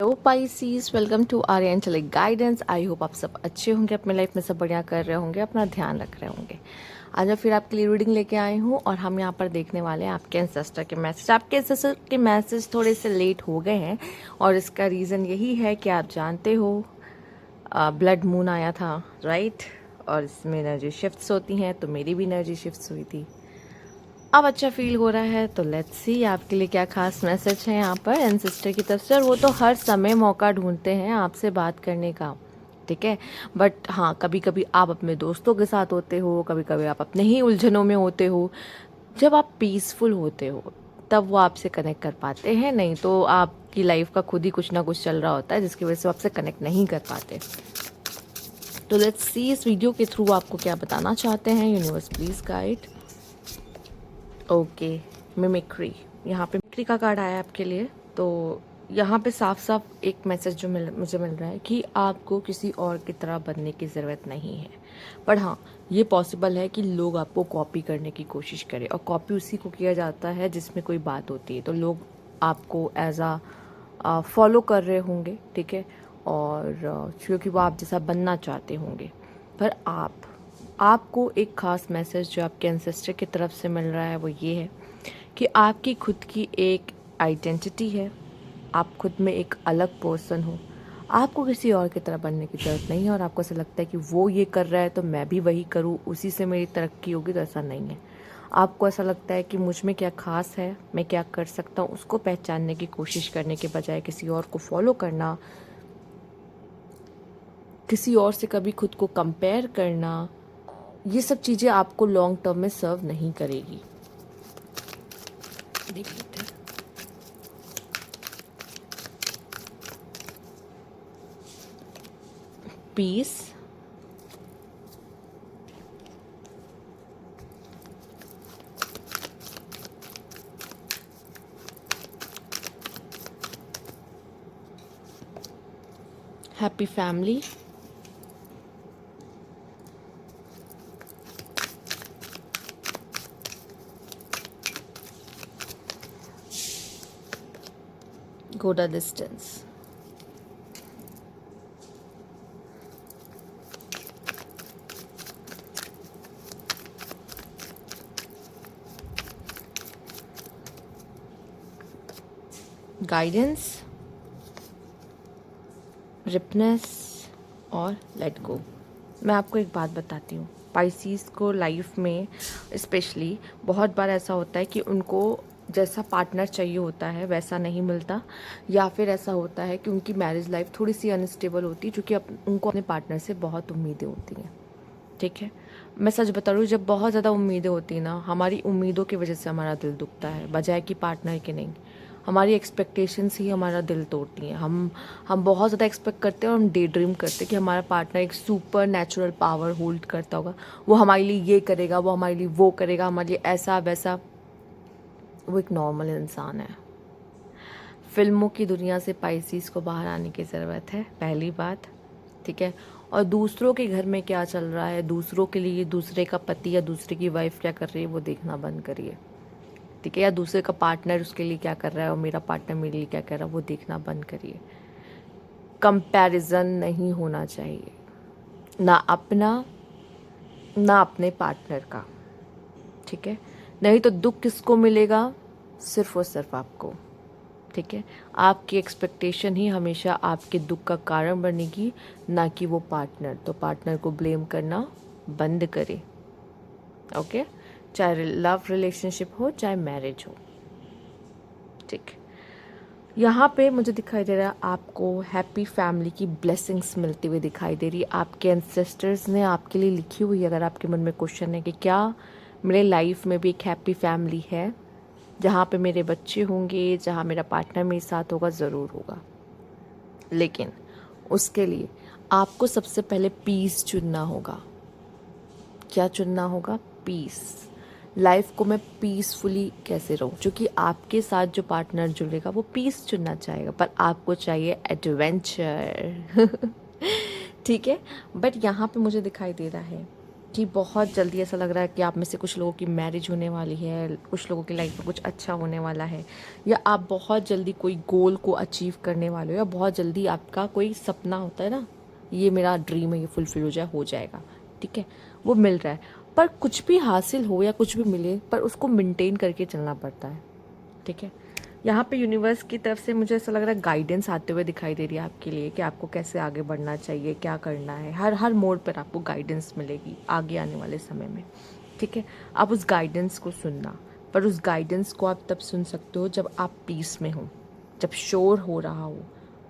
Hello Pisces, welcome to Arya angelic guidance. I hope आप सब अच्छे होंगे, अपने लाइफ में सब बढ़िया कर रहे होंगे, अपना ध्यान रख रहे होंगे। आज मैं फिर आपके लिए रीडिंग लेके आई हूँ और हम यहाँ पर देखने वाले हैं आपके एंसेस्टर के मैसेज। आपके एंसेस्टर के मैसेज थोड़े से लेट हो गए हैं और इसका रीज़न यही है कि आप जानते हो ब्लड मून आया था, राइट? और इसमें एनर्जी शिफ्ट्स होती हैं, तो मेरी भी एनर्जी शिफ्ट्स हुई थी। अब अच्छा फील हो रहा है, तो लेट्स सी आपके लिए क्या खास मैसेज है यहाँ पर एंसेस्टर की तरफ से। और वो तो हर समय मौका ढूंढते हैं आपसे बात करने का, ठीक है? बट हाँ, कभी कभी आप अपने दोस्तों के साथ होते हो, कभी कभी आप अपने ही उलझनों में होते हो। जब आप पीसफुल होते हो तब वो आपसे कनेक्ट कर पाते हैं, नहीं तो आपकी लाइफ का खुद ही कुछ ना कुछ चल रहा होता है जिसकी वजह से वो आपसे कनेक्ट नहीं कर पाते। तो लेट्स सी इस वीडियो के थ्रू आपको क्या बताना चाहते हैं universe, please guide. Okay, mimicry, यहाँ पे मिमिक्री का कार्ड आया आपके लिए। तो यहाँ पे साफ साफ एक मैसेज जो मुझे मिल रहा है कि आपको किसी और की तरह बनने की ज़रूरत नहीं है। पर हाँ, ये पॉसिबल है कि लोग आपको कॉपी करने की कोशिश करें, और कॉपी उसी को किया जाता है जिसमें कोई बात होती है। तो लोग आपको एज आ फॉलो कर रहे होंगे, ठीक है? और क्योंकि वो आप जैसा बनना चाहते होंगे। पर आपको एक ख़ास मैसेज जो आपके एंसेस्टर की तरफ से मिल रहा है वो ये है कि आपकी खुद की एक आइडेंटिटी है, आप खुद में एक अलग पर्सन हो। आपको किसी और की तरह बनने की ज़रूरत नहीं है। और आपको ऐसा लगता है कि वो ये कर रहा है तो मैं भी वही करूँ, उसी से मेरी तरक्की होगी, तो ऐसा नहीं है। आपको ऐसा लगता है कि मुझ में क्या खास है, मैं क्या कर सकता हूँ, उसको पहचानने की कोशिश करने के बजाय किसी और को फॉलो करना, किसी और से कभी खुद को कंपेयर करना, ये सब चीज़ें आपको लॉन्ग टर्म में सर्व नहीं करेगी। देख लेते हैं। Peace, happy family, go the distance, guidance, ripeness और लेट गो। मैं आपको एक बात बताती हूँ, पाइसीज को लाइफ में स्पेशली बहुत बार ऐसा होता है कि उनको जैसा पार्टनर चाहिए होता है वैसा नहीं मिलता, या फिर ऐसा होता है कि उनकी मैरिज लाइफ थोड़ी सी अनस्टेबल होती है क्योंकि उनको अपने पार्टनर से बहुत उम्मीदें होती हैं, ठीक है? मैं सच बता रही हूँ, जब बहुत ज़्यादा उम्मीदें होती हैं ना, हमारी उम्मीदों की वजह से हमारा दिल दुखता है, बजाय कि पार्टनर के नहीं। हमारी एक्सपेक्टेशंस ही हमारा दिल तोड़ती हैं। हम बहुत ज़्यादा एक्सपेक्ट करते हैं और हम डे ड्रीम करते हैं कि हमारा पार्टनर एक सुपर नेचुरल पावर होल्ड करता होगा, वो हमारे लिए ये करेगा, वो हमारे लिए वो करेगा, हमारे लिए ऐसा वैसा। वो एक नॉर्मल इंसान है। फिल्मों की दुनिया से पाइसीज को बाहर आने की ज़रूरत है, पहली बात, ठीक है? और दूसरों के घर में क्या चल रहा है, दूसरों के लिए दूसरे का पति या दूसरे की वाइफ क्या कर रही है वो देखना बंद करिए, ठीक है? या दूसरे का पार्टनर उसके लिए क्या कर रहा है और मेरा पार्टनर मेरे लिए क्या कर रहा है वो देखना बंद करिए। कंपैरिजन नहीं होना चाहिए, ना अपना ना अपने पार्टनर का, ठीक है? नहीं तो दुख किसको मिलेगा? सिर्फ और सिर्फ आपको, ठीक है? आपकी एक्सपेक्टेशन ही हमेशा आपके दुख का कारण बनेगी, ना कि वो पार्टनर। तो पार्टनर को ब्लेम करना बंद करें, ओके? चाहे लव रिलेशनशिप हो चाहे मैरिज हो, ठीक? यहाँ पे मुझे दिखाई दे रहा है आपको हैप्पी फैमिली की ब्लेसिंग्स मिलती हुई दिखाई दे रही है। आपके एंसेस्टर्स ने आपके लिए लिखी हुई है। अगर आपके मन में क्वेश्चन है कि क्या मेरे लाइफ में भी एक हैप्पी फैमिली है जहाँ पे मेरे बच्चे होंगे, जहाँ मेरा पार्टनर मेरे साथ होगा, ज़रूर होगा। लेकिन उसके लिए आपको सबसे पहले पीस चुनना होगा। क्या चुनना होगा? पीस। लाइफ को मैं पीसफुली कैसे रहूँ, क्योंकि आपके साथ जो पार्टनर जुड़ेगा वो पीस चुनना चाहेगा, पर आपको चाहिए एडवेंचर ठीक है? बट यहाँ पे मुझे दिखाई दे रहा है कि बहुत जल्दी ऐसा लग रहा है कि आप में से कुछ लोगों की मैरिज होने वाली है, कुछ लोगों की लाइफ में कुछ अच्छा होने वाला है, या आप बहुत जल्दी कोई गोल को अचीव करने वाले हो, या बहुत जल्दी आपका कोई सपना होता है ना, ये मेरा ड्रीम है, ये फुलफिल हो जाएगा, ठीक है, वो मिल रहा है। पर कुछ भी हासिल हो या कुछ भी मिले, पर उसको मेंटेन करके चलना पड़ता है, ठीक है। यहाँ पे यूनिवर्स की तरफ से मुझे ऐसा लग रहा है गाइडेंस आते हुए दिखाई दे रही है आपके लिए कि आपको कैसे आगे बढ़ना चाहिए, क्या करना है। हर हर मोड़ पर आपको गाइडेंस मिलेगी आगे आने वाले समय में, ठीक है। आप उस गाइडेंस को सुनना, पर उस गाइडेंस को आप तब सुन सकते हो जब आप पीस में हो, जब शोर हो रहा हो।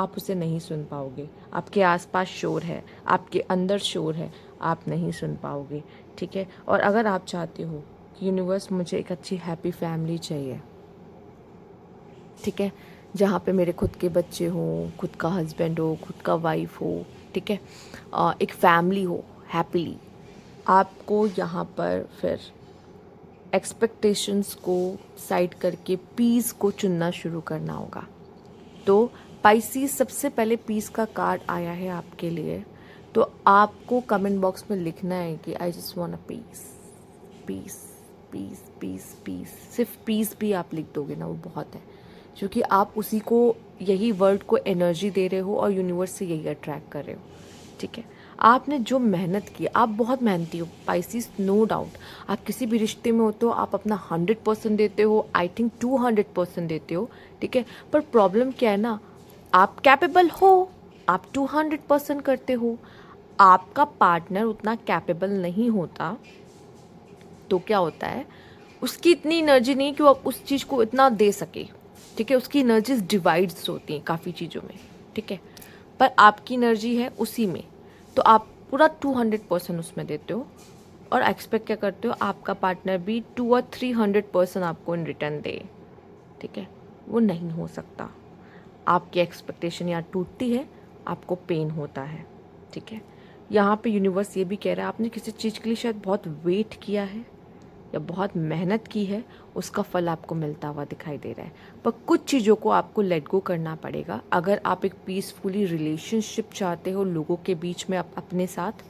आप उसे नहीं सुन पाओगे, आपके आसपास शोर है, आपके अंदर शोर है, आप नहीं सुन पाओगे, ठीक है। और अगर आप चाहते हो कि यूनिवर्स मुझे एक अच्छी हैप्पी फैमिली चाहिए, ठीक है, जहाँ पे मेरे खुद के बच्चे हों, खुद का हस्बैंड हो, खुद का वाइफ हो, ठीक है, एक फैमिली हो हैप्पीली, आपको यहाँ पर फिर एक्सपेक्टेशंस को साइड करके पीस को चुनना शुरू करना होगा। तो पाइसीज सबसे पहले पीस का कार्ड आया है आपके लिए, तो आपको कमेंट बॉक्स में लिखना है कि I just want a peace, peace, peace, peace, peace. सिर्फ पीस भी आप लिख दोगे ना, वो बहुत है, क्योंकि आप उसी को, यही वर्ड को एनर्जी दे रहे हो और यूनिवर्स से यही अट्रैक्ट कर रहे हो, ठीक है। आपने जो मेहनत की, आप बहुत मेहनती हो पाइसिस, नो डाउट। आप किसी भी रिश्ते में हो तो आप अपना 100% देते हो, आई थिंक 200% देते हो, ठीक है। पर प्रॉब्लम क्या है ना, आप कैपेबल हो, आप 200% करते हो, आपका पार्टनर उतना कैपेबल नहीं होता, तो क्या होता है, उसकी इतनी एनर्जी नहीं कि वो उस चीज़ को इतना दे सके, ठीक है। उसकी एनर्जीज डिवाइड्स होती हैं काफ़ी चीज़ों में, ठीक है। पर आपकी एनर्जी है उसी में, तो आप पूरा 200% उसमें देते हो, और एक्सपेक्ट क्या करते हो, आपका पार्टनर भी 2 और 300% आपको इन रिटर्न दे, ठीक है। वो नहीं हो सकता। आपकी एक्सपेक्टेशन यहाँ टूटती है, आपको पेन होता है, ठीक है। यहाँ पे यूनिवर्स ये भी कह रहा है, आपने किसी चीज़ के लिए शायद बहुत वेट किया है या बहुत मेहनत की है, उसका फल आपको मिलता हुआ दिखाई दे रहा है। पर कुछ चीज़ों को आपको लेट गो करना पड़ेगा अगर आप एक पीसफुली रिलेशनशिप चाहते हो, लोगों के बीच में आप अपने साथ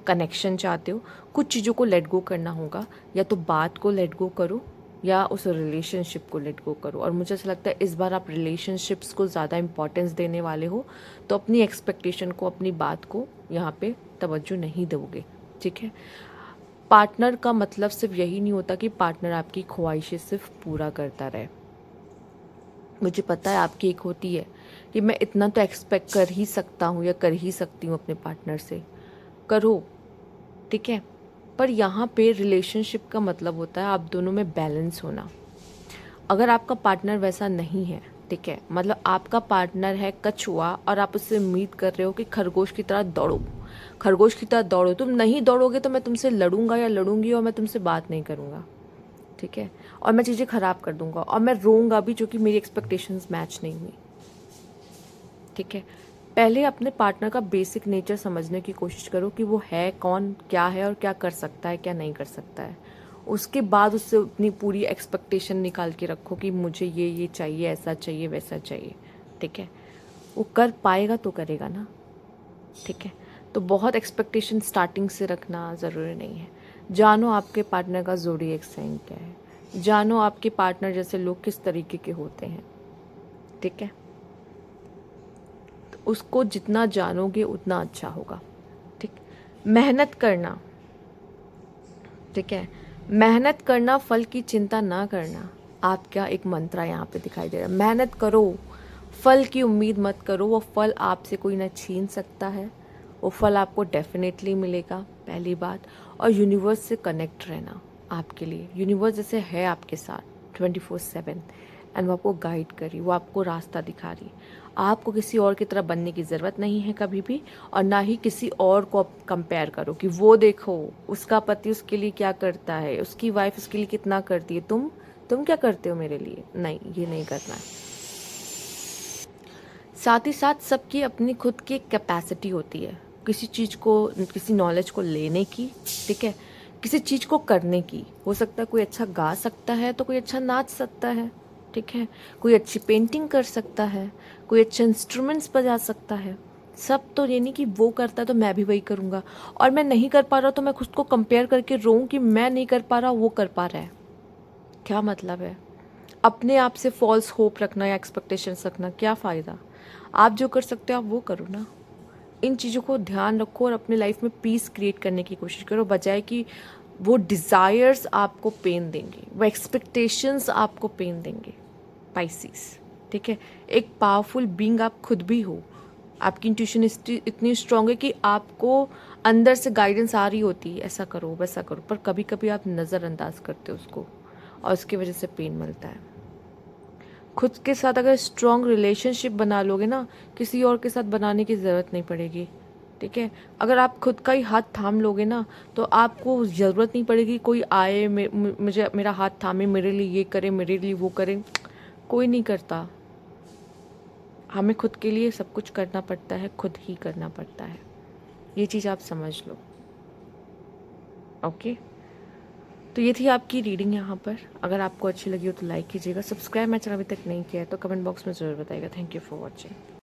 कनेक्शन चाहते हो, कुछ चीज़ों को लेट गो करना होगा। या तो बात को लेट गो करो, या उस रिलेशनशिप को लेट गो करो। और मुझे ऐसा लगता है इस बार आप रिलेशनशिप्स को ज़्यादा इंपॉर्टेंस देने वाले हो, तो अपनी एक्सपेक्टेशन को, अपनी बात को यहाँ पे तवज्जो नहीं दोगे, ठीक है। पार्टनर का मतलब सिर्फ यही नहीं होता कि पार्टनर आपकी ख्वाहिशें सिर्फ पूरा करता रहे। मुझे पता है आपकी एक होती है कि मैं इतना तो एक्सपेक्ट कर ही सकता हूँ या कर ही सकती हूँ अपने पार्टनर से, करो, ठीक है। पर यहाँ पे रिलेशनशिप का मतलब होता है आप दोनों में बैलेंस होना। अगर आपका पार्टनर वैसा नहीं है, ठीक है, मतलब आपका पार्टनर है कछुआ और आप उससे उम्मीद कर रहे हो कि खरगोश की तरह दौड़ो, खरगोश की तरह दौड़ो, तुम नहीं दौड़ोगे तो मैं तुमसे लड़ूंगा या लड़ूंगी और मैं तुमसे बात नहीं करूंगा, ठीक है, और मैं चीज़ें ख़राब कर दूंगा और मैं रोऊंगा भी क्योंकि मेरी एक्सपेक्टेशंस मैच नहीं हुई, ठीक है। पहले अपने पार्टनर का बेसिक नेचर समझने की कोशिश करो कि वो है कौन, क्या है और क्या कर सकता है, क्या नहीं कर सकता है। उसके बाद उससे अपनी पूरी एक्सपेक्टेशन निकाल के रखो कि मुझे ये चाहिए, ऐसा चाहिए, वैसा चाहिए, ठीक है। वो कर पाएगा तो करेगा ना, ठीक है। तो बहुत एक्सपेक्टेशन स्टार्टिंग से रखना ज़रूरी नहीं है। जानो आपके पार्टनर का ज़ोडिएक साइन क्या है, जानो आपके पार्टनर जैसे लोग किस तरीके के होते हैं, ठीक है। तो उसको जितना जानोगे उतना अच्छा होगा, ठीक। मेहनत करना, ठीक है, मेहनत करना, फल की चिंता ना करना, आपका एक मंत्रा यहाँ पे दिखाई दे रहा है। मेहनत करो, फल की उम्मीद मत करो, वो फल आपसे कोई ना छीन सकता है, वो फल आपको डेफिनेटली मिलेगा, पहली बात। और यूनिवर्स से कनेक्ट रहना आपके लिए, यूनिवर्स जैसे है आपके साथ 24/7, एंड वो आपको गाइड करी, वो आपको रास्ता दिखा रही। आपको किसी और की तरह बनने की ज़रूरत नहीं है कभी भी, और ना ही किसी और को कंपेयर करो कि वो देखो उसका पति उसके लिए क्या करता है, उसकी वाइफ उसके लिए कितना करती है, तुम क्या करते हो मेरे लिए, नहीं, ये नहीं करना है। साथ ही साथ सबकी अपनी खुद की कैपेसिटी होती है, किसी चीज़ को, किसी नॉलेज को लेने की, ठीक है, किसी चीज़ को करने की। हो सकता है कोई अच्छा गा सकता है तो कोई अच्छा नाच सकता है, ठीक है, कोई अच्छी पेंटिंग कर सकता है, कोई अच्छे इंस्ट्रूमेंट्स बजा सकता है। सब तो ये नहीं कि वो करता है तो मैं भी वही करूँगा, और मैं नहीं कर पा रहा तो मैं खुद को कंपेयर करके रोऊँ कि मैं नहीं कर पा रहा वो कर पा रहा है। क्या मतलब है? अपने आप से फॉल्स होप रखना या एक्सपेक्टेशंस रखना, क्या फ़ायदा? आप जो कर सकते हो आप वो करो ना। इन चीज़ों को ध्यान रखो और अपने लाइफ में पीस क्रिएट करने की कोशिश करो, बजाय कि वो डिज़ायर्स आपको पेन देंगे, वो एक्सपेक्टेशंस आपको पेन देंगे। पाइसिस, ठीक है? एक पावरफुल बीइंग आप खुद भी हो। आपकी इंट्यूशन इतनी स्ट्रांग है कि आपको अंदर से गाइडेंस आ रही होती है, ऐसा करो वैसा करो, पर कभी कभी आप नज़रअंदाज करते हो उसको, और उसकी वजह से पेन मिलता है। खुद के साथ अगर स्ट्रॉन्ग रिलेशनशिप बना लोगे ना, किसी और के साथ बनाने की ज़रूरत नहीं पड़ेगी, ठीक है? अगर आप खुद का ही हाथ थाम लोगे ना, तो आपको ज़रूरत नहीं पड़ेगी कोई आए मुझे मेरा हाथ थामे, मेरे लिए ये करे, मेरे लिए वो करे। कोई नहीं करता। हमें खुद के लिए सब कुछ करना पड़ता है, खुद ही करना पड़ता है। ये चीज़ आप समझ लो। ओके, तो ये थी आपकी रीडिंग यहाँ पर। अगर आपको अच्छी लगी हो तो लाइक कीजिएगा, सब्सक्राइब मेरा चैनल अभी तक नहीं किया है तो कमेंट बॉक्स में ज़रूर बताइएगा। Thank you for watching.